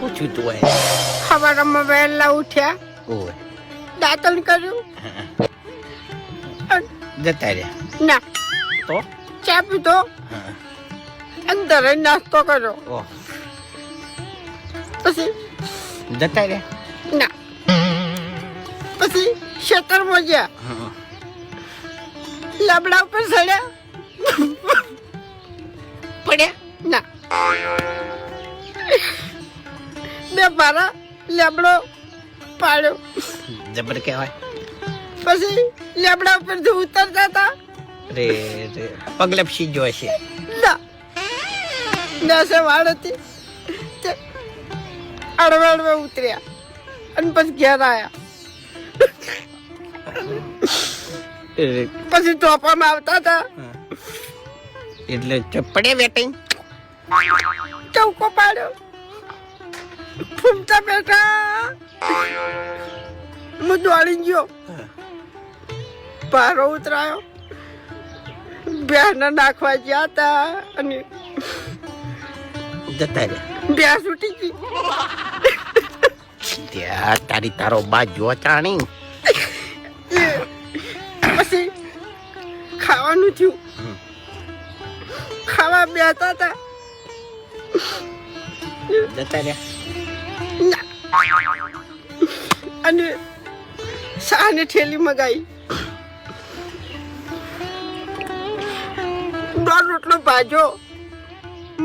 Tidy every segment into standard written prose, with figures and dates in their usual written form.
પૂછ્યું તું હોય સવારમાં વહેલા ઉઠ્યા, ઓય દાંતણ કર્યું, જતા રહ્યા ના તો ચા પીધો, હા. અંદર નાસ્તો કર્યો, ઓહ પછી જતા રહ્યા ના પછી ખેતરમાં ગયા, હા. લાબડા ઉપર ચડ્યા, પડ્યા ના બે મારા લેબડો પાડ્યો, જબર કહેવાય પછી લેબડા ઉપરથી ઉતરતા હતા, રે રે પગલપસી જો છે ના નસે વાળ હતી તે અડવે અડવે ઉતર્યા અને પછી ઘેર આવ્યા, પછી ટોપામાં આવતા હતા, એટલે પડે વેટિંગ ચૌકો પાડ્યો, ફૂમતા બેઠા, હું દોડી ગયો, પારો ઉતરાયો, ભેંસને નાખવા ગયા હતા અને જતા રહ્યા ભેંસ ઉઠી ગઈ, ત્યાં તારી તારો બા જો ચાણી પછી ખાવાનું થયું, ખાવા બેઠા હતા, જતા રહ્યા ના. અને શાની ઠેલી મગાઈ, દોઢ રોટલો ભાજો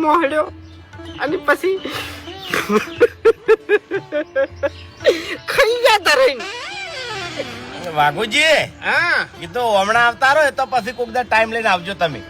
મોહડ્યો અને પછી ખાઈ જતા રહીને. વાઘુજી હા કીધું હમણાં આવતા રહો તો પછી કોક દા ટાઈમ લઈને આવજો તમે.